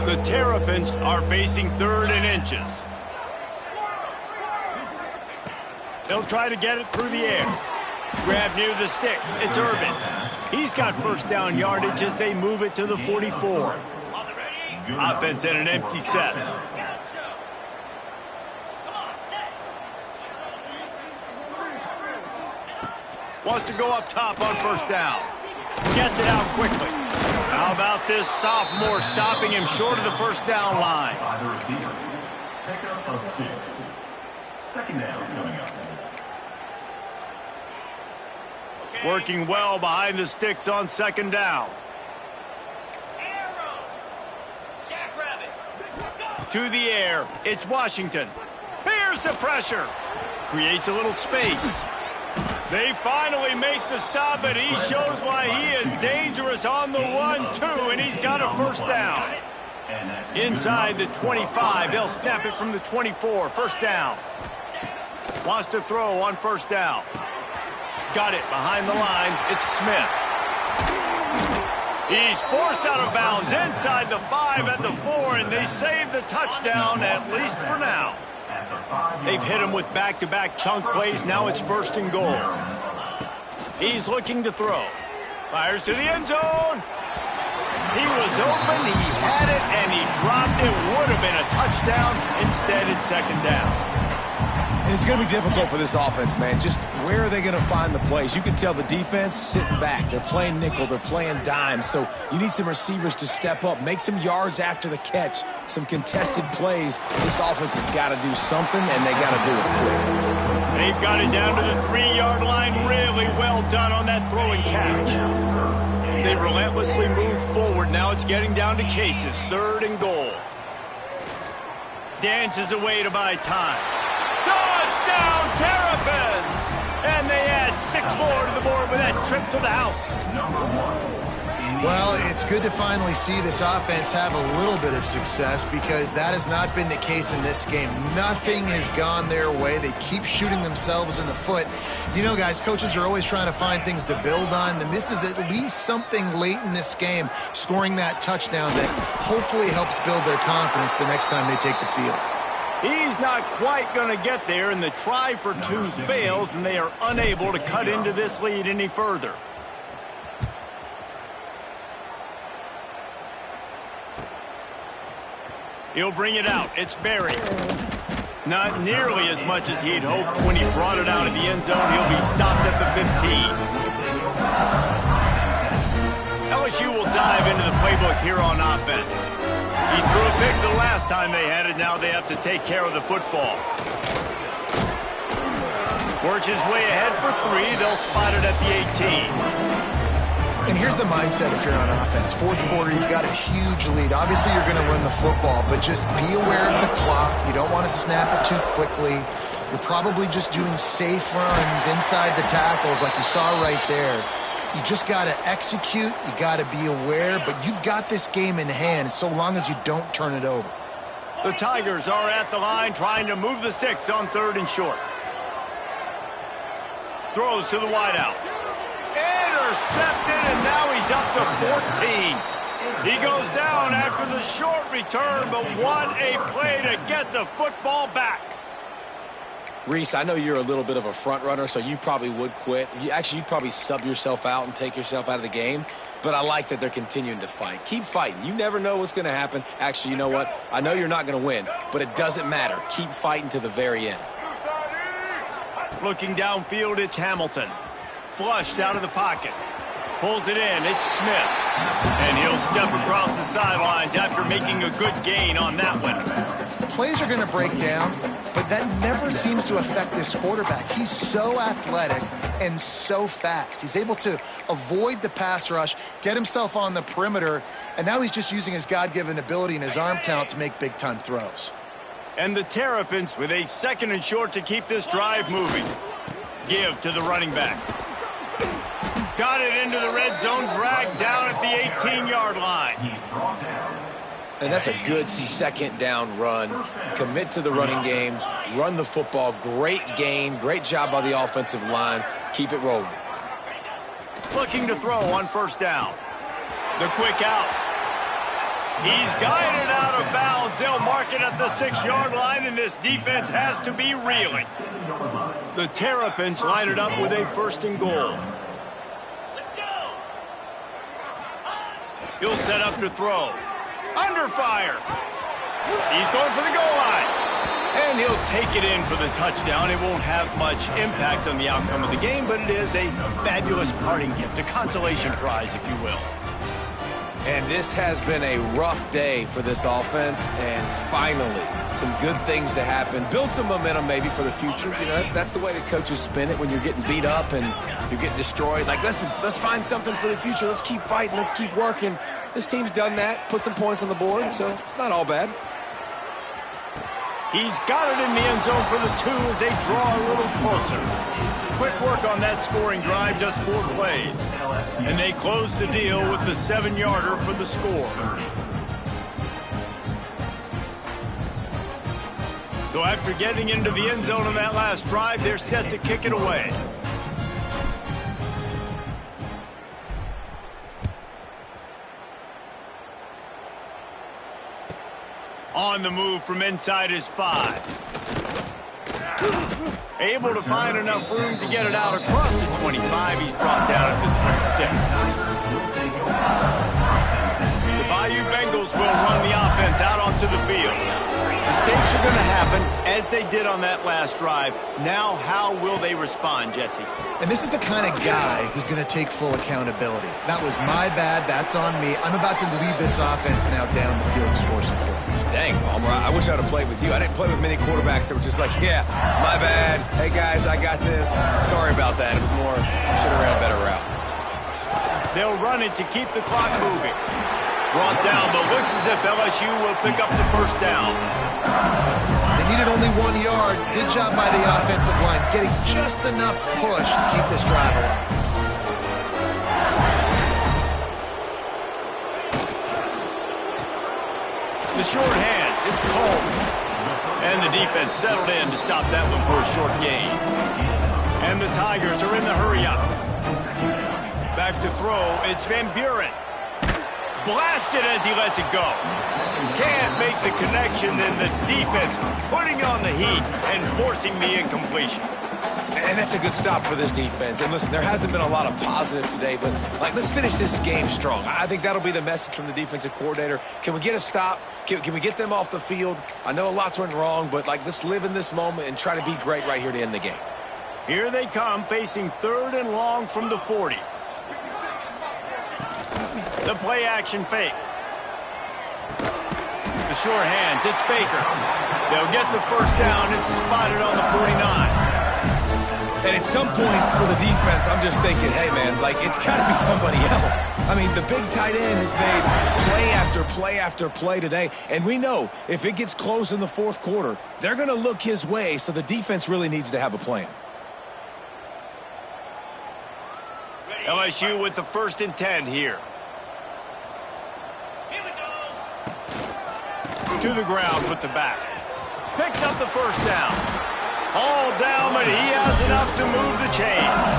The Terrapins are facing 3rd and inches. They'll try to get it through the air. Grab near the sticks. It's Irvin. He's got 1st down yardage as they move it to the 44. Offense in an empty set. Wants to go up top on first down. Gets it out quickly. How about this sophomore stopping him short of the first down line? By the receiver. Pickup of 2. Second down coming up. Working well behind the sticks on second down. To the air, it's Washington. Here's the pressure. Creates a little space. They finally make the stop, and he shows why he is dangerous on the run, too, and he's got a first down. Inside the 25, they'll snap it from the 24, first down. Wants to throw on first down. Got it behind the line, it's Smith. He's forced out of bounds inside the 5 at the 4, and they save the touchdown, at least for now. They've hit him with back-to-back chunk plays. Now it's first and goal. He's looking to throw. Fires to the end zone. He was open, he had it, and he dropped it. Would have been a touchdown. Instead, it's second down. And it's going to be difficult for this offense, man. Just where are they going to find the plays? You can tell the defense sitting back. They're playing nickel. They're playing dime. So you need some receivers to step up, make some yards after the catch, some contested plays. This offense has got to do something, and they got to do it quick. They've got it down to the 3-yard line. Really well done on that throw and catch. They've relentlessly moved forward. Now it's getting down to cases. Third and goal. Dances away to buy time. Touchdown, Terrapins! And they add 6 more to the board with that trip to the house. Well, it's good to finally see this offense have a little bit of success because that has not been the case in this game. Nothing has gone their way. They keep shooting themselves in the foot. You know, guys, coaches are always trying to find things to build on, and this is at least something late in this game, scoring that touchdown that hopefully helps build their confidence the next time they take the field. He's not quite going to get there, and the try for 2 fails, and they are unable to cut into this lead any further. He'll bring it out. It's Barry. Not nearly as much as he'd hoped when he brought it out of the end zone. He'll be stopped at the 15. LSU will dive into the playbook here on offense. He threw a pick the last time they had it. Now they have to take care of the football. Works his way ahead for 3. They'll spot it at the 18. And here's the mindset if you're on offense. Fourth quarter, you've got a huge lead. Obviously, you're going to run the football, but just be aware of the clock. You don't want to snap it too quickly. You're probably just doing safe runs inside the tackles like you saw right there. You just got to execute. You got to be aware, but you've got this game in hand so long as you don't turn it over. The Tigers are at the line trying to move the sticks on 3rd and short. Throws to the wideout. Intercepted, and now he's up to 14. He goes down after the short return, but what a play to get the football back. Reese, I know you're a little bit of a front runner, so you probably would quit. You'd probably sub yourself out and take yourself out of the game. But I like that they're continuing to fight. Keep fighting. You never know what's going to happen. Actually, you know what? I know you're not going to win, but it doesn't matter. Keep fighting to the very end. Looking downfield, it's Hamilton. Flushed out of the pocket. Pulls it in. It's Smith. And he'll step across the sidelines after making a good gain on that one. Plays are going to break down, but that never seems to affect this quarterback. He's so athletic and so fast. He's able to avoid the pass rush, get himself on the perimeter, and now he's just using his God-given ability and his arm talent to make big-time throws. And the Terrapins with a 2nd and short to keep this drive moving. Give to the running back. Got it into the red zone, dragged down at the 18-yard line. And that's a good 2nd down run. Commit to the running game, run the football. Great gain, great job by the offensive line. Keep it rolling. Looking to throw on 1st down. The quick out. He's guided out of bounds. They'll mark it at the 6-yard line, and this defense has to be reeling. The Terrapins line it up with a 1st and goal. He'll set up to throw. Under fire. He's going for the goal line. And And he'll take it in for the touchdown. It won't have much impact on the outcome of the game, but it is a fabulous parting gift, a consolation prize, if you will. And this has been a rough day for this offense, and finally, some good things to happen. Build some momentum maybe for the future. You know, that's the way the coaches spin it when you're getting beat up and you're getting destroyed. Like, listen, let's find something for the future. Let's keep fighting. Let's keep working. This team's done that, put some points on the board, so it's not all bad. He's got it in the end zone for the 2 as they draw a little closer. Quick work on that scoring drive, just 4 plays. And they close the deal with the 7-yarder for the score. So after getting into the end zone on that last drive, they're set to kick it away. On the move from inside his 5. Able to find enough room to get it out across the 25. He's brought down at the 26. The Bayou Bengals will run the offense out onto the field. Mistakes are going to happen, as they did on that last drive. Now, how will they respond, Jesse? And this is the kind of guy who's going to take full accountability. That was my bad. That's on me. I'm about to lead this offense now down the field and score some points. Dang, Palmer, I wish I'd have played with you. I didn't play with many quarterbacks that were just like, yeah, my bad. Hey, guys, I got this. Sorry about that. It was more, should have ran a better route. They'll run it to keep the clock moving. Brought down, but looks as if LSU will pick up the first down. They needed only 1 yard. Good job by the offensive line, getting just enough push to keep this drive alive. The short hands, it's Combs. And the defense settled in to stop that one for a short gain. And the Tigers are in the hurry-up. Back to throw, it's Van Buren. Blasted as he lets it go. Can't make the connection, and the defense putting on the heat and forcing the incompletion. And that's a good stop for this defense. And listen, there hasn't been a lot of positive today, but like, let's finish this game strong. I think that'll be the message from the defensive coordinator. Can we get a stop? Can we get them off the field? I know lots went wrong, but like, let's live in this moment and try to be great right here to end the game. Here they come, facing 3rd and long from the 40. The play action fake. The short hands, it's Baker. They'll get the first down. It's spotted on the 49. And at some point for the defense, I'm just thinking, hey, man, like, it's got to be somebody else. I mean, the big tight end has made play after play after play today. And we know if it gets close in the 4th quarter, they're going to look his way, so the defense really needs to have a plan. LSU with the 1st and 10 here. To the ground with the back. Picks up the first down. All down, but he has enough to move the chains.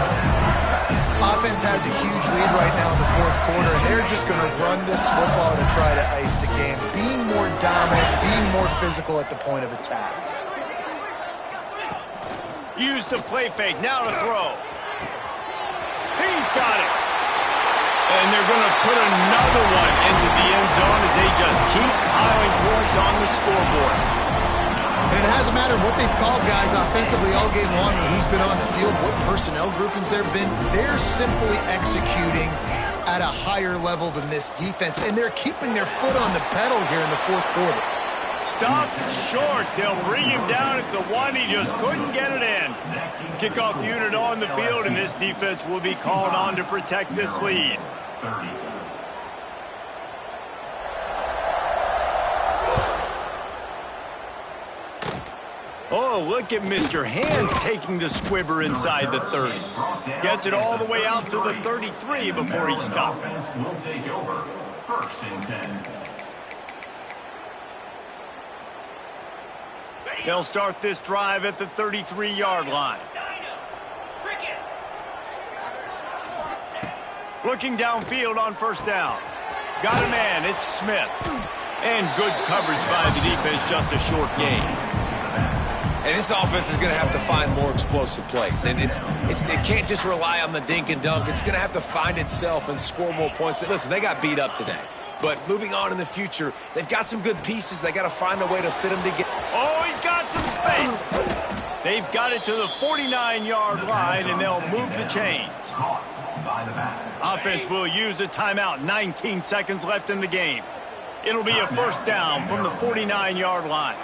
Offense has a huge lead right now in the 4th quarter, and they're just going to run this football to try to ice the game. Being more dominant, being more physical at the point of attack. Use the play fake, now to throw. He's got it. And they're going to put another one into the end zone as they just keep piling points on the scoreboard. And it hasn't mattered what they've called guys offensively all game long, or who's been on the field, what personnel groupings there have been. They're simply executing at a higher level than this defense, and they're keeping their foot on the pedal here in the 4th quarter. Stopped short. They'll bring him down at the 1. He just couldn't get it in. Kickoff unit on the field, and this defense will be called on to protect this lead. Oh, look at Mr. Hands taking the squibber inside the 30. Gets it all the way out to the 33 before he stopped. Will take over. 1st and 10. They'll start this drive at the 33-yard line. Looking downfield on 1st down. Got a man, it's Smith. And good coverage by the defense, just a short gain. And this offense is going to have to find more explosive plays. And it can't just rely on the dink and dunk. It's going to have to find itself and score more points. Listen, they got beat up today. But moving on in the future, they've got some good pieces. They got to find a way to fit them together. Oh, he's got some space. They've got it to the 49-yard line, and they'll move the chains. Offense will use a timeout. 19 seconds left in the game. It'll be a first down from the 49-yard line.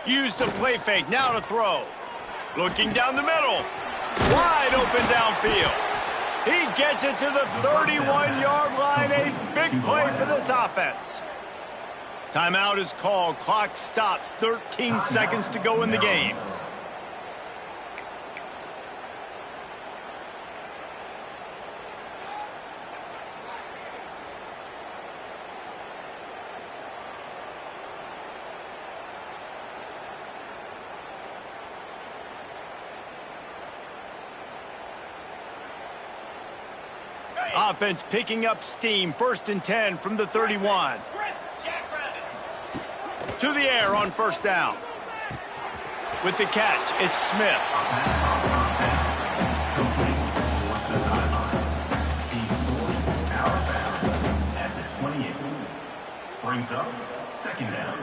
Use the play fake. Now to throw. Looking down the middle. Wide open downfield. He gets it to the 31-yard line. A big play for this offense. Timeout is called. Clock stops. 13 seconds to go in the game. Offense picking up steam. 1st and 10 from the 31. To the air on first down. With the catch, it's Smith. At the 28. Brings up 2nd down.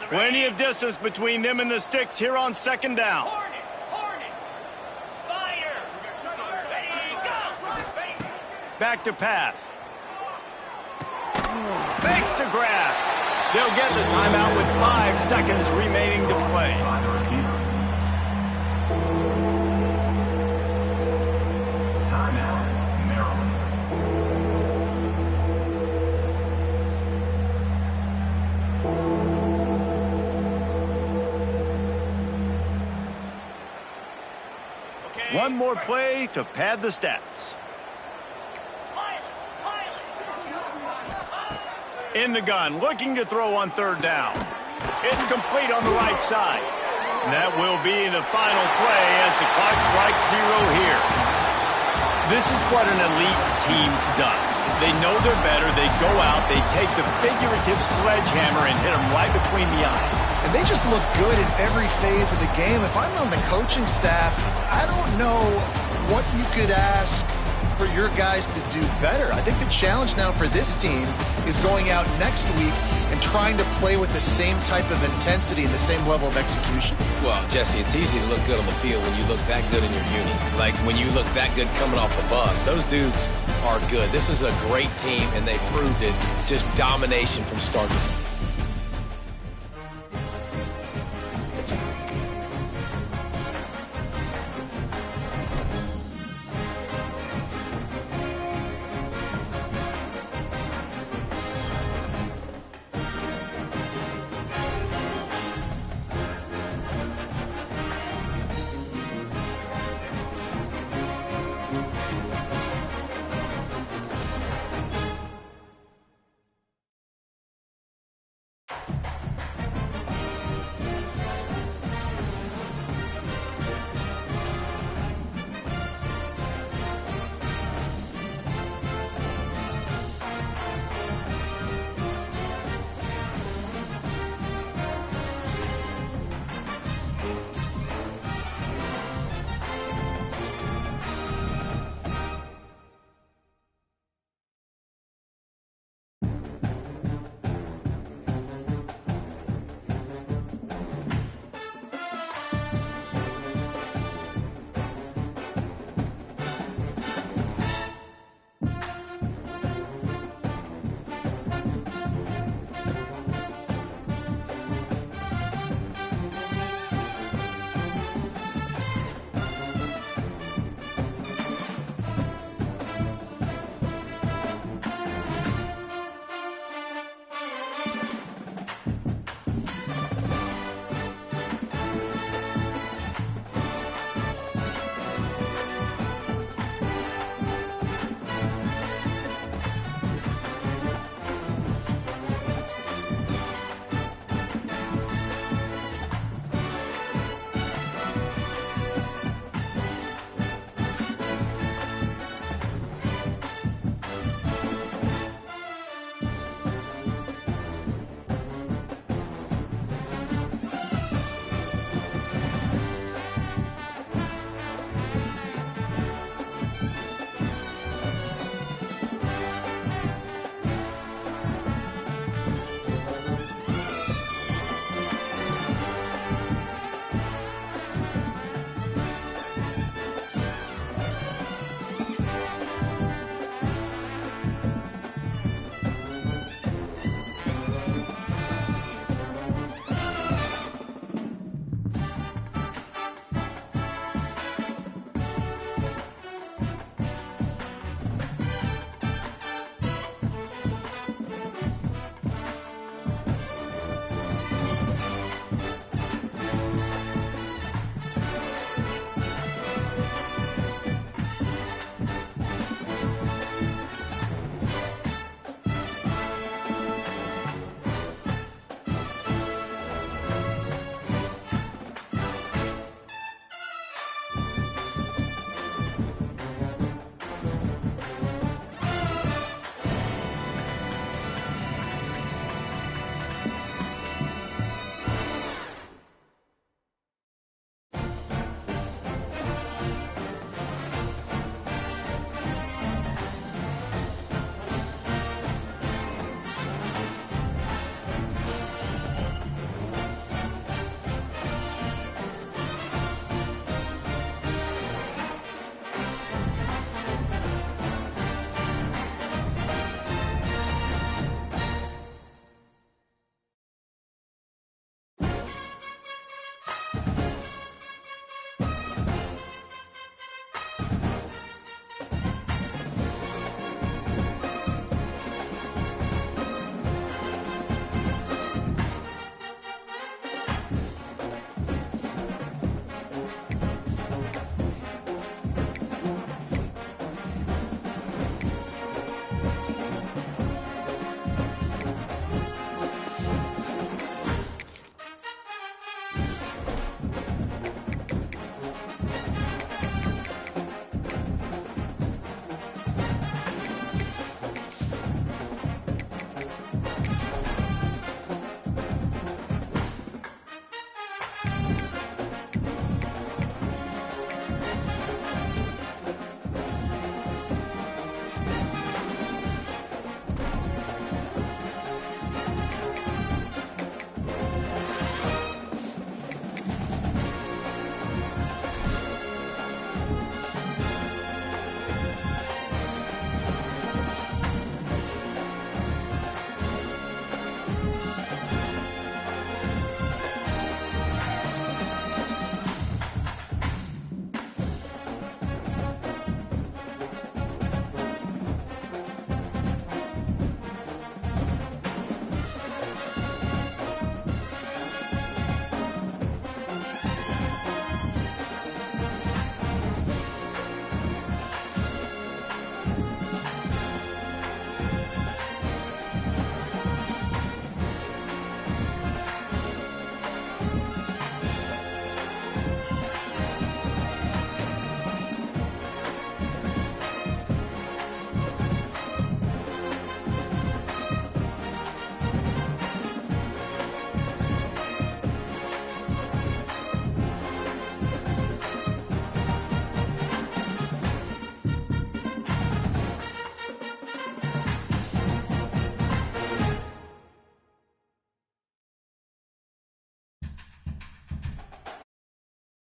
Plenty of distance between them and the sticks here on 2nd down. Hornet, Spider, ready, go! Back to pass. Fakes to grab. They'll get the timeout with 5 seconds remaining to play. By the receiver. Timeout, Maryland. One more play to pad the stats. In the gun, looking to throw on 3rd down. It's complete on the right side. And that will be the final play as the clock strikes 0 here. This is what an elite team does. They know they're better. They go out. They take the figurative sledgehammer and hit them right between the eyes. And they just look good in every phase of the game. If I'm on the coaching staff, I don't know what you could ask for your guys to do better. I think the challenge now for this team is going out next week and trying to play with the same type of intensity and the same level of execution. Well, Jesse, it's easy to look good on the field when you look that good in your uni. Like when you look that good coming off the bus. Those dudes are good. This is a great team, and they proved it. Just domination from start to finish.